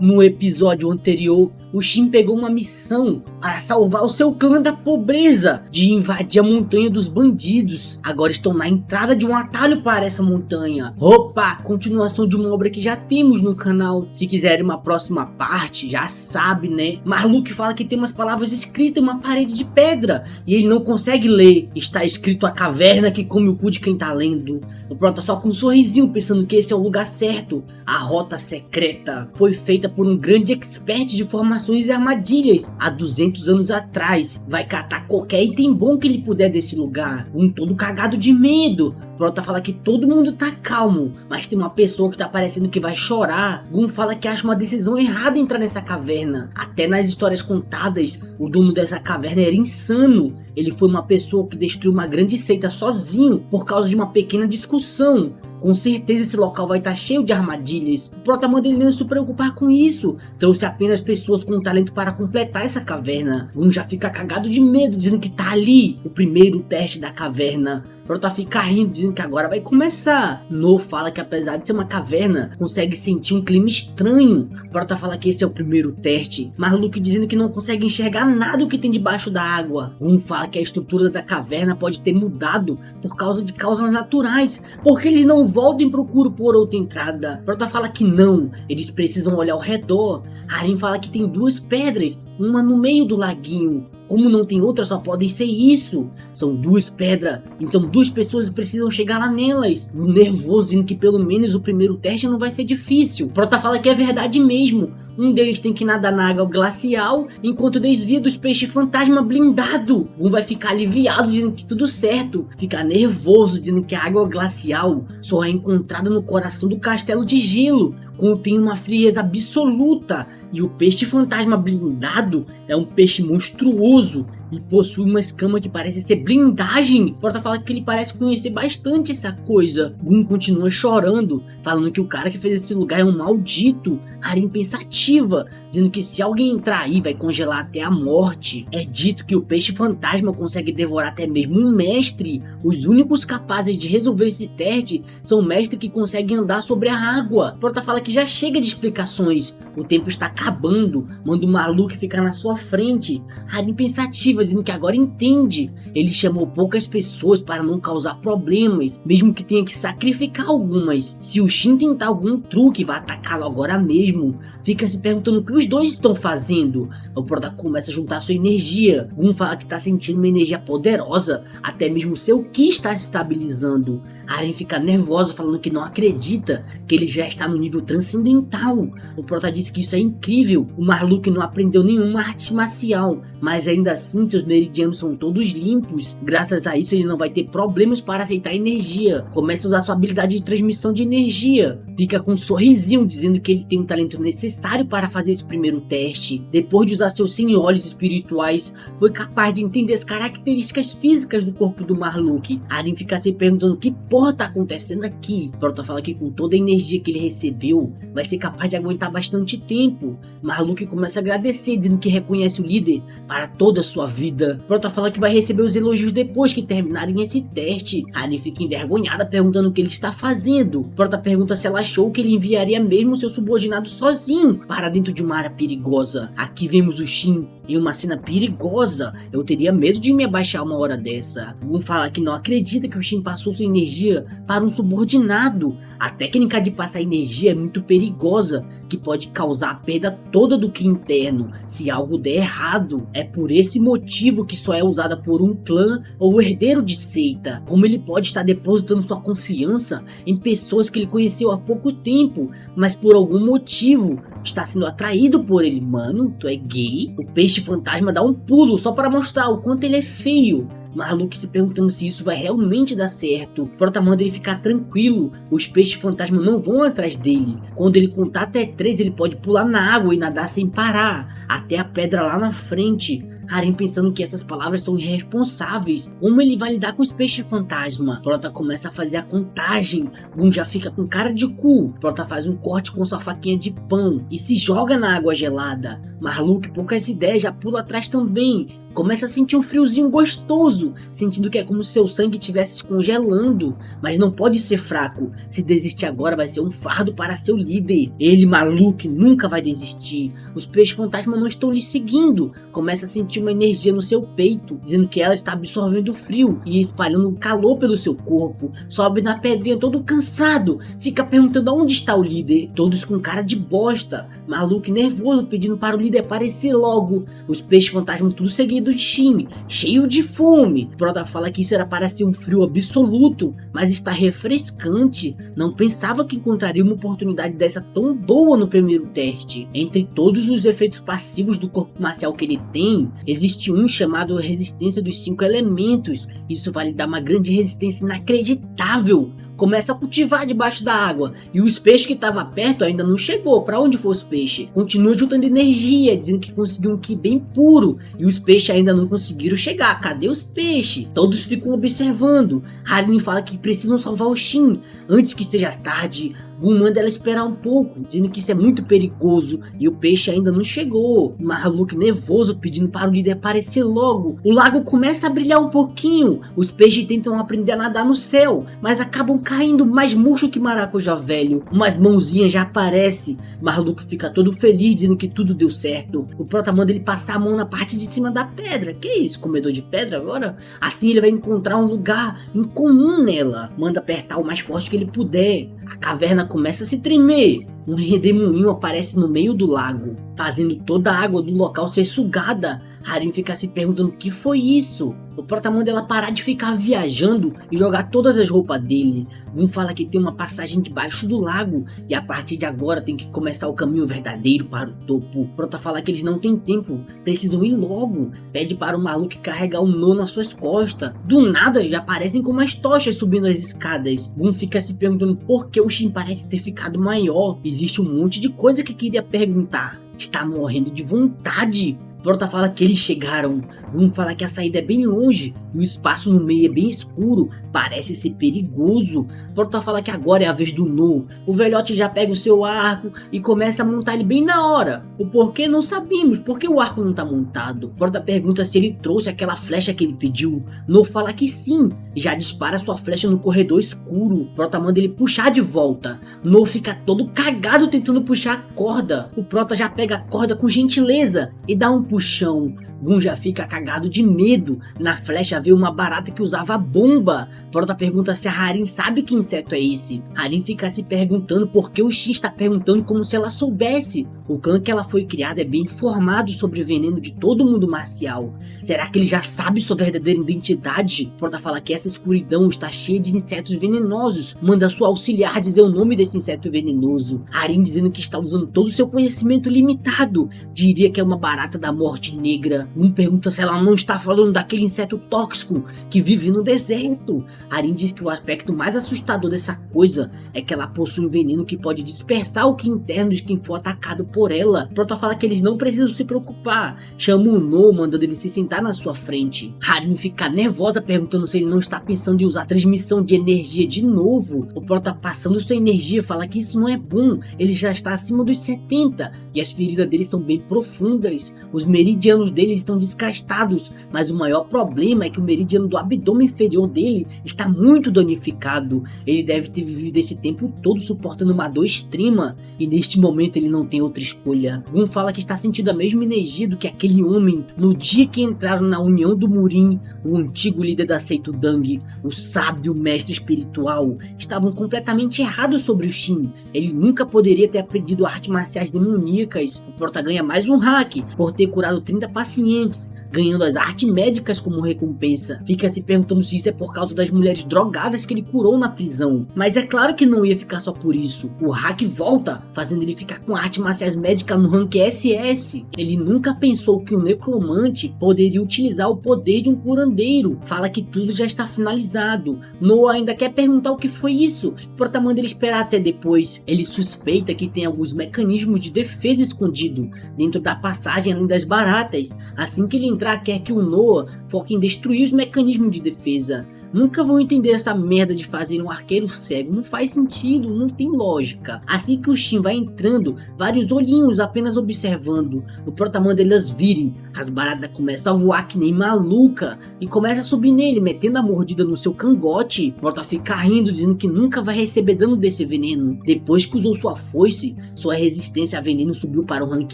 No episódio anterior, o Shin pegou uma missão para salvar o seu clã da pobreza, de invadir a montanha dos bandidos. Agora estão na entrada de um atalho para essa montanha. Opa, continuação de uma obra que já temos no canal. Se quiserem uma próxima parte, já sabe, né? Marluke fala que tem umas palavras escritas em uma parede de pedra e ele não consegue ler. Está escrito a caverna que come o cu de quem tá lendo. O Prota só com um sorrisinho pensando que esse é o lugar certo. A rota secreta foi feita por um grande expert de formações e armadilhas há 200 anos atrás. Vai catar qualquer item bom que ele puder desse lugar. Todo cagado de medo. Prota fala que todo mundo tá calmo, mas tem uma pessoa que tá parecendo que vai chorar. Gun fala que acha uma decisão errada entrar nessa caverna. Até nas histórias contadas, o dono dessa caverna era insano. Ele foi uma pessoa que destruiu uma grande seita sozinho por causa de uma pequena discussão. Com certeza esse local vai estar cheio de armadilhas. O Prota manda ele não se preocupar com isso. Trouxe apenas pessoas com talento para completar essa caverna. Gun já fica cagado de medo, dizendo que tá ali o primeiro teste da caverna. Prota fica rindo, dizendo que agora vai começar. No fala que apesar de ser uma caverna, consegue sentir um clima estranho. Prota fala que esse é o primeiro teste. Marluke dizendo que não consegue enxergar nada o que tem debaixo da água. Gun fala que a estrutura da caverna pode ter mudado por causa de causas naturais, porque eles não voltam e procuram por outra entrada. Prota fala que não, eles precisam olhar ao redor. Harim fala que tem duas pedras, uma no meio do laguinho. Como não tem outra, só podem ser isso. São duas pedras, então duas pessoas precisam chegar lá nelas. Nervoso, dizendo que pelo menos o primeiro teste não vai ser difícil. Prota fala que é verdade mesmo. Um deles tem que nadar na água glacial, enquanto desvia dos peixes fantasma blindado. Um vai ficar aliviado, dizendo que tudo certo. Fica nervoso, dizendo que a água glacial só é encontrada no coração do castelo de gelo, contém uma frieza absoluta. E o peixe fantasma blindado é um peixe monstruoso e possui uma escama que parece ser blindagem. Prota fala que ele parece conhecer bastante essa coisa. Gun continua chorando, falando que o cara que fez esse lugar é um maldito. Harim pensativa, dizendo que se alguém entrar aí vai congelar até a morte. É dito que o peixe fantasma consegue devorar até mesmo um mestre. Os únicos capazes de resolver esse teste são mestres que conseguem andar sobre a água. Prota fala que já chega de explicações. O tempo está acabando. Manda o Marluke ficar na sua frente. Harim pensativa, dizendo que agora entende. Ele chamou poucas pessoas para não causar problemas, mesmo que tenha que sacrificar algumas. Se o Shin tentar algum truque, vai atacá-lo agora mesmo. Fica se perguntando o que os dois estão fazendo. O Prota começa a juntar sua energia. Um fala que está sentindo uma energia poderosa, até mesmo seu Ki está se estabilizando. Harim fica nervosa, falando que não acredita que ele já está no nível transcendental. O Prota diz que isso é incrível. O Marluke não aprendeu nenhuma arte marcial, mas ainda assim seus meridianos são todos limpos. Graças a isso ele não vai ter problemas para aceitar energia. Começa a usar sua habilidade de transmissão de energia. Fica com um sorrisinho, dizendo que ele tem o talento necessário para fazer esse primeiro teste. Depois de usar seus 100 olhos espirituais, foi capaz de entender as características físicas do corpo do Marluke. Harim fica se perguntando que porra tá acontecendo aqui. Prota fala que com toda a energia que ele recebeu, vai ser capaz de aguentar bastante tempo. Marluke começa a agradecer, dizendo que reconhece o líder para toda a sua vida. Prota fala que vai receber os elogios depois que terminarem esse teste. Harim fica envergonhada, perguntando o que ele está fazendo. Prota pergunta se ela achou que ele enviaria mesmo seu subordinado sozinho para dentro de uma área perigosa. Aqui vemos o Shin em uma cena perigosa. Eu teria medo de me abaixar uma hora dessa. Gun fala que não acredita que o Shin passou sua energia para um subordinado. A técnica de passar energia é muito perigosa, que pode causar a perda toda do Ki interno se algo der errado. É por esse motivo que só é usada por um clã ou herdeiro de seita. Como ele pode estar depositando sua confiança em pessoas que ele conheceu há pouco tempo, mas por algum motivo está sendo atraído por ele. Mano, tu é gay? O peixe fantasma dá um pulo só para mostrar o quanto ele é feio. Marluke se perguntando se isso vai realmente dar certo. Prota manda ele ficar tranquilo, os peixes fantasma não vão atrás dele. Quando ele contar até 3, ele pode pular na água e nadar sem parar, até a pedra lá na frente. Harim pensando que essas palavras são irresponsáveis. Como ele vai lidar com os peixes fantasma? Prota começa a fazer a contagem. Gun já fica com cara de cu. Prota faz um corte com sua faquinha de pão e se joga na água gelada. Marluke, poucas ideias, já pula atrás também. começa a sentir um friozinho gostoso, sentindo que é como se seu sangue estivesse se congelando, mas não pode ser fraco. Se desistir agora vai ser um fardo para seu líder. Ele, Maluk, nunca vai desistir. Os peixes fantasma não estão lhe seguindo. Começa a sentir uma energia no seu peito, dizendo que ela está absorvendo o frio e espalhando calor pelo seu corpo. Sobe na pedrinha todo cansado, fica perguntando onde está o líder. Todos com cara de bosta. Maluk nervoso pedindo para o líder aparecer logo. Os peixes fantasmas tudo seguido de Shin, cheio de fome. Prota fala que isso era para ser um frio absoluto, mas está refrescante. Não pensava que encontraria uma oportunidade dessa tão boa no primeiro teste. Entre todos os efeitos passivos do corpo marcial que ele tem, existe um chamado resistência dos 5 elementos. Isso vai lhe dar uma grande resistência inacreditável. Começa a cultivar debaixo da água, e os peixes que estavam perto ainda não chegou. Para onde foi os peixes? Continua juntando energia, dizendo que conseguiu um ki bem puro, e os peixes ainda não conseguiram chegar. Cadê os peixes? Todos ficam observando. Harin fala que precisam salvar o Shin antes que seja tarde. Gun manda ela esperar um pouco, dizendo que isso é muito perigoso e o peixe ainda não chegou. Maluk nervoso pedindo para o líder aparecer logo. O lago começa a brilhar um pouquinho. Os peixes tentam aprender a nadar no céu, mas acabam caindo mais murcho que maracujá velho. Umas mãozinhas já aparecem. Maluk fica todo feliz dizendo que tudo deu certo. O prota manda ele passar a mão na parte de cima da pedra. Que isso, comedor de pedra agora? Assim ele vai encontrar um lugar em comum nela. Manda apertar o mais forte que ele puder. A caverna começa a se tremer. Um redemoinho aparece no meio do lago, fazendo toda a água do local ser sugada. Harin fica se perguntando o que foi isso. O prota manda ela parar de ficar viajando e jogar todas as roupas dele. Gun fala que tem uma passagem debaixo do lago e a partir de agora tem que começar o caminho verdadeiro para o topo. O prota fala que eles não têm tempo, precisam ir logo. Pede para o Maluk carregar um nó nas suas costas. Do nada já aparecem com umas tochas subindo as escadas. Gun fica se perguntando por que o Shin parece ter ficado maior. Existe um monte de coisa que queria perguntar. Está morrendo de vontade. Prota fala que eles chegaram. Gun fala que a saída é bem longe e o espaço no meio é bem escuro, parece ser perigoso. Prota fala que agora é a vez do No. O velhote já pega o seu arco e começa a montar ele bem na hora. O porquê não sabemos, porque o arco não tá montado. Prota pergunta se ele trouxe aquela flecha que ele pediu. No fala que sim, e já dispara sua flecha no corredor escuro. Prota manda ele puxar de volta. No fica todo cagado tentando puxar a corda. O Prota já pega a corda com gentileza e dá um puxão. Gun já fica cagado de medo. Na flecha vê uma barata que usava bomba. Prota pergunta se a Harin sabe que inseto é esse. Harin fica se perguntando por que o Shin está perguntando como se ela soubesse. O clã que ela foi criada é bem informado sobre o veneno de todo mundo marcial. Será que ele já sabe sua verdadeira identidade? Prota fala que essa escuridão está cheia de insetos venenosos. Manda sua auxiliar dizer o nome desse inseto venenoso. Harin dizendo que está usando todo o seu conhecimento limitado. Diria que é uma barata da morte negra. Pergunta se ela não está falando daquele inseto tóxico que vive no deserto. Harin diz que o aspecto mais assustador dessa coisa é que ela possui um veneno que pode dispersar o ki interno de quem for atacado por ela. Prota fala que eles não precisam se preocupar. Chama o No, mandando ele se sentar na sua frente. Harin fica nervosa perguntando se ele não está pensando em usar transmissão de energia de novo. O Prota passando sua energia fala que isso não é bom. Ele já está acima dos 70 e as feridas dele são bem profundas. Os meridianos dele estão desgastados, mas o maior problema é que o meridiano do abdômen inferior dele está muito danificado. Ele deve ter vivido esse tempo todo suportando uma dor extrema e neste momento ele não tem outra escolha. Gun fala que está sentindo a mesma energia do que aquele homem no dia que entraram na União do Murim. O antigo líder da seita Dang, o sábio mestre espiritual, estavam completamente errados sobre o Shin. Ele nunca poderia ter aprendido artes marciais demoníacas. O Prota ganha mais um hack por ter curado 30 pacientes, ganhando as artes médicas como recompensa. Fica se perguntando se isso é por causa das mulheres drogadas que ele curou na prisão. Mas é claro que não ia ficar só por isso. O hack volta, fazendo ele ficar com artes marciais médicas no rank SS. Ele nunca pensou que o necromante poderia utilizar o poder de um curandeiro. Fala que tudo já está finalizado. Noah ainda quer perguntar o que foi isso. Prota manda ele esperar até depois. Ele suspeita que tem alguns mecanismos de defesa escondido dentro da passagem além das baratas. Assim que ele entrar, quer que o Noah foque em destruir os mecanismos de defesa. Nunca vão entender essa merda de fazer um arqueiro cego, não faz sentido, não tem lógica. Assim que o Shin vai entrando, vários olhinhos apenas observando. O Prota manda elas virem, as baratas começam a voar que nem maluca e começa a subir nele, metendo a mordida no seu cangote. Prota fica rindo, dizendo que nunca vai receber dano desse veneno. Depois que usou sua foice, sua resistência a veneno subiu para o rank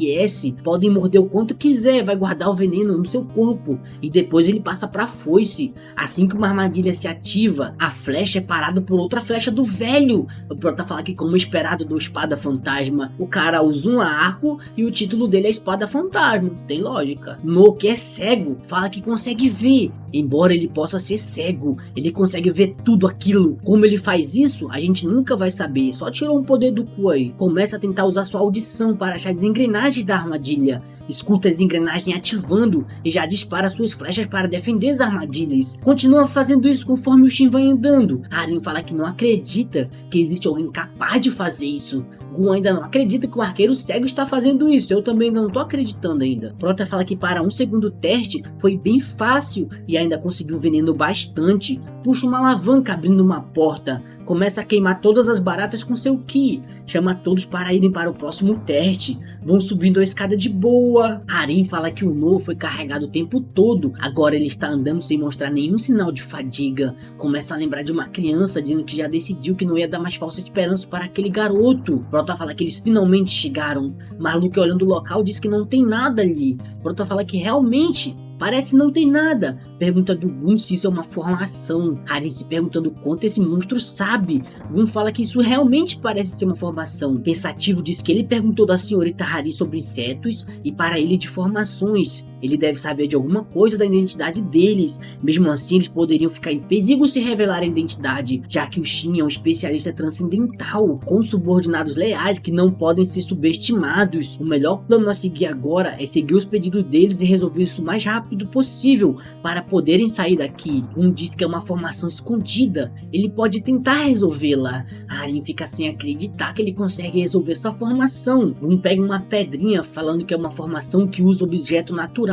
S. Podem morder o quanto quiser, vai guardar o veneno no seu corpo e depois ele passa para a foice. Assim que uma armadilha se ativa, a flecha é parada por outra flecha do velho. O Prota fala que, como esperado do Espada Fantasma, o cara usa um arco e o título dele é Espada Fantasma. Tem lógica. No, que é cego, fala que consegue ver. Embora ele possa ser cego, ele consegue ver tudo aquilo. Como ele faz isso, a gente nunca vai saber. Só tirou um poder do cu aí. Começa a tentar usar sua audição para achar as engrenagens da armadilha. Escuta as engrenagens ativando e já dispara suas flechas para defender as armadilhas. Continua fazendo isso conforme o Shin vai andando. Harin fala que não acredita que existe alguém capaz de fazer isso. Gon ainda não acredita que o arqueiro cego está fazendo isso. Eu também ainda não tô acreditando ainda. Prota fala que para um segundo teste foi bem fácil e ainda conseguiu veneno bastante. Puxa uma alavanca abrindo uma porta. Começa a queimar todas as baratas com seu ki. Chama todos para irem para o próximo teste. Vão subindo a escada de boa. Harin fala que o No foi carregado o tempo todo. Agora ele está andando sem mostrar nenhum sinal de fadiga. Começa a lembrar de uma criança dizendo que já decidiu que não ia dar mais falsa esperança para aquele garoto. Prota fala que eles finalmente chegaram. Marluke, olhando o local, diz que não tem nada ali. Prota fala que realmente parece não ter nada. Pergunta do Gon se isso é uma formação. Harin se perguntando quanto esse monstro sabe. Gon fala que isso realmente parece ser uma formação. Pensativo diz que ele perguntou da senhorita Harin sobre insetos e para ele de formações. Ele deve saber de alguma coisa da identidade deles. Mesmo assim, eles poderiam ficar em perigo se revelarem a identidade, já que o Shin é um especialista transcendental, com subordinados leais que não podem ser subestimados. O melhor plano a seguir agora é seguir os pedidos deles e resolver isso o mais rápido possível, para poderem sair daqui. Um diz que é uma formação escondida, ele pode tentar resolvê-la. Harin fica sem acreditar que ele consegue resolver essa formação. Um pega uma pedrinha falando que é uma formação que usa objeto natural.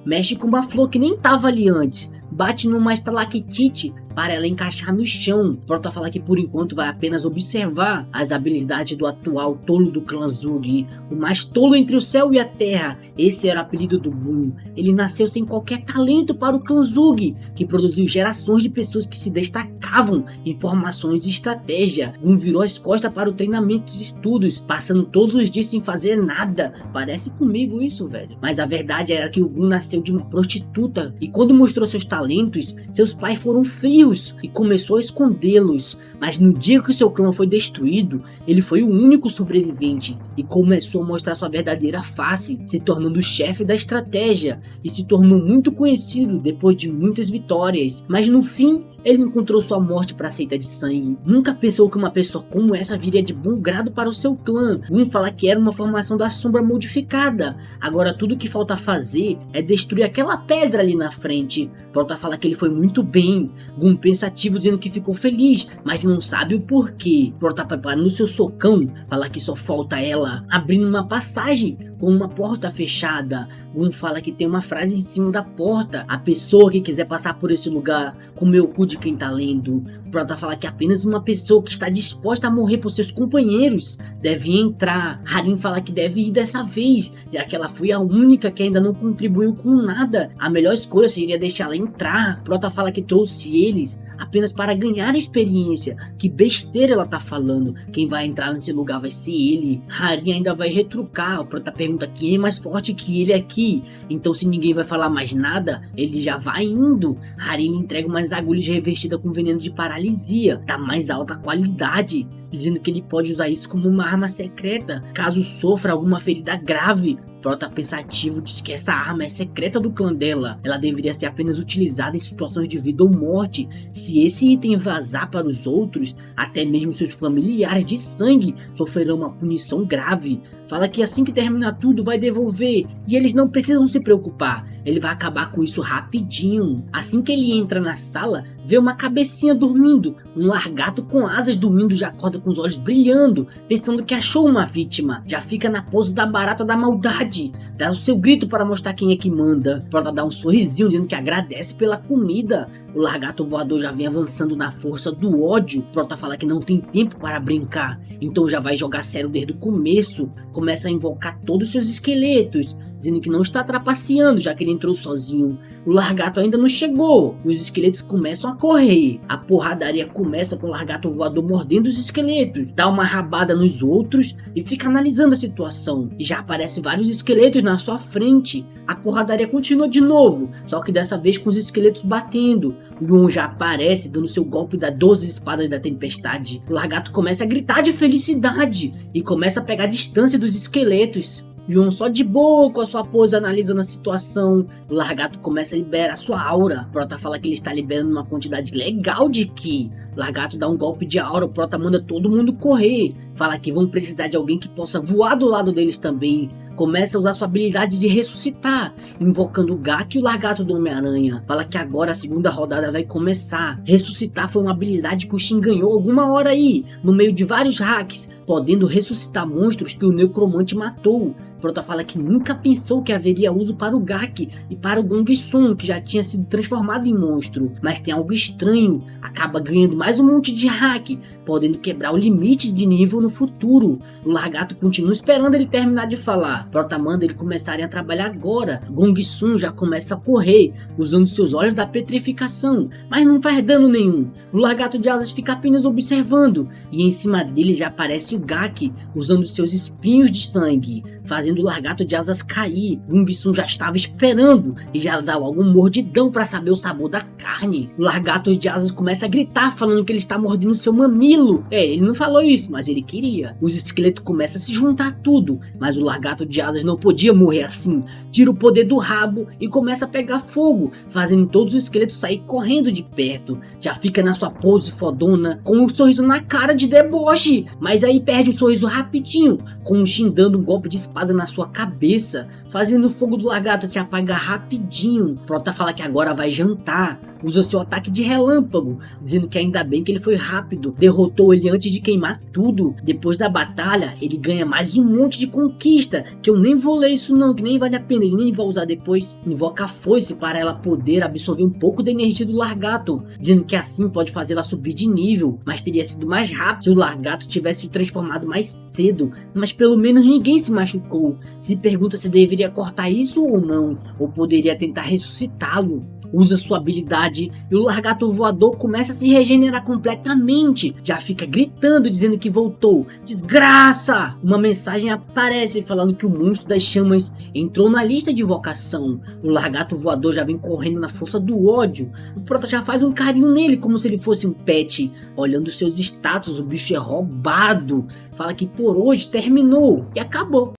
Mexe com uma flor que nem tava ali antes, bate numa estalactite para ela encaixar no chão. Prota fala que por enquanto vai apenas observar as habilidades do atual tolo do clã Zug, o mais tolo entre o céu e a terra. Esse era o apelido do Gon. Ele nasceu sem qualquer talento para o clã Zug, que produziu gerações de pessoas que se destacavam em formações e estratégia. Gon virou as costas para o treinamento e estudos, passando todos os dias sem fazer nada. Parece comigo isso, velho. Mas a verdade era que o Gon nasceu de uma prostituta, e quando mostrou seus talentos, seus pais foram frios e começou a escondê-los. Mas no dia que o seu clã foi destruído, ele foi o único sobrevivente e começou a mostrar sua verdadeira face, se tornando o chefe da estratégia e se tornou muito conhecido depois de muitas vitórias. Mas no fim, ele encontrou sua morte para a seita de sangue. Nunca pensou que uma pessoa como essa viria de bom grado para o seu clã. Gon fala que era uma formação da sombra modificada. Agora tudo que falta fazer é destruir aquela pedra ali na frente. Prota fala que ele foi muito bem. Gon pensativo dizendo que ficou feliz, mas não sabe o porquê. Prota preparando seu socão, fala que só falta ela abrindo uma passagem com uma porta fechada. Gon fala que tem uma frase em cima da porta: a pessoa que quiser passar por esse lugar comeu o cu de quem tá lendo. Prota fala que apenas uma pessoa que está disposta a morrer por seus companheiros deve entrar. Harin fala que deve ir dessa vez, já que ela foi a única que ainda não contribuiu com nada. A melhor escolha seria deixá-la entrar. Prota fala que trouxe eles apenas para ganhar experiência. Que besteira ela tá falando. Quem vai entrar nesse lugar vai ser ele. Harin ainda vai retrucar. O Prota pergunta quem é mais forte que ele aqui. Então se ninguém vai falar mais nada, ele já vai indo. Harin entrega umas agulhas revestidas com veneno de paralisia da mais alta qualidade, dizendo que ele pode usar isso como uma arma secreta caso sofra alguma ferida grave. Prota pensativo diz que essa arma é secreta do clã dela. Ela deveria ser apenas utilizada em situações de vida ou morte. Se esse item vazar para os outros, até mesmo seus familiares de sangue sofrerão uma punição grave. Fala que assim que terminar tudo vai devolver e eles não precisam se preocupar. Ele vai acabar com isso rapidinho. Assim que ele entra na sala, vê uma cabecinha dormindo. Um largato com asas dormindo já acorda com os olhos brilhando, pensando que achou uma vítima. Já fica na pose da barata da maldade. Dá o seu grito para mostrar quem é que manda. Prota dá um sorrisinho dizendo que agradece pela comida. O largato voador já vem avançando na força do ódio. Prota fala que não tem tempo para brincar, então já vai jogar sério desde o começo. Começa a invocar todos os seus esqueletos, dizendo que não está trapaceando, já que ele entrou sozinho. O largato ainda não chegou e os esqueletos começam a correr. A porradaria começa com o largato voador mordendo os esqueletos, dá uma rabada nos outros e fica analisando a situação. E já aparecem vários esqueletos na sua frente. A porradaria continua de novo, só que dessa vez com os esqueletos batendo. O Yuon já aparece dando seu golpe das 12 espadas da tempestade. O largato começa a gritar de felicidade e começa a pegar distância dos esqueletos. Yuon só de boa com a sua pose analisando a situação. O largato começa a liberar sua aura. O Prota fala que ele está liberando uma quantidade legal de Ki. O largato dá um golpe de aura, o Prota manda todo mundo correr. Fala que vão precisar de alguém que possa voar do lado deles também. Começa a usar sua habilidade de ressuscitar, invocando o Gak e o largato do Homem-Aranha. Fala que agora a segunda rodada vai começar. Ressuscitar foi uma habilidade que o Shin ganhou alguma hora aí, no meio de vários hacks, podendo ressuscitar monstros que o Necromante matou. Prota fala que nunca pensou que haveria uso para o Gak e para o Gong Sun, que já tinha sido transformado em monstro. Mas tem algo estranho, acaba ganhando mais um monte de hack, podendo quebrar o limite de nível no futuro. O largato continua esperando ele terminar de falar. Prota manda ele começarem a trabalhar agora. Gong Sun já começa a correr, usando seus olhos da petrificação, mas não faz dano nenhum. O largato de asas fica apenas observando, e em cima dele já aparece o Gak, usando seus espinhos de sangue, fazendo o largato de asas cair. Gong Sun já estava esperando e já dá logo um mordidão para saber o sabor da carne. O largato de asas começa a gritar falando que ele está mordendo seu mamilo. Ele não falou isso, mas ele queria. Os esqueletos começam a se juntar tudo, mas o largato de asas não podia morrer assim. Tira o poder do rabo e começa a pegar fogo, fazendo todos os esqueletos sair correndo de perto. Já fica na sua pose fodona, com um sorriso na cara de deboche, mas aí perde o sorriso rapidinho, com o Shin dando um golpe de espada na sua cabeça, fazendo o fogo do largato se apagar rapidinho. Prota fala que agora vai jantar. Usa seu ataque de relâmpago, dizendo que ainda bem que ele foi rápido, derrotou ele antes de queimar tudo. Depois da batalha, ele ganha mais um monte de conquista, que eu nem vou ler isso não, que nem vale a pena, ele nem vai usar depois. Invoca a foice para ela poder absorver um pouco da energia do largato, dizendo que assim pode fazê-la subir de nível, mas teria sido mais rápido se o largato tivesse se transformado mais cedo, mas pelo menos ninguém se machucou. Se pergunta se deveria cortar isso ou não, ou poderia tentar ressuscitá-lo. Usa sua habilidade e o largato voador começa a se regenerar completamente. Já fica gritando dizendo que voltou. Desgraça! Uma mensagem aparece falando que o monstro das chamas entrou na lista de invocação. O largato voador já vem correndo na força do ódio. O Prota já faz um carinho nele como se ele fosse um pet. Olhando seus status, o bicho é roubado. Fala que por hoje terminou e acabou.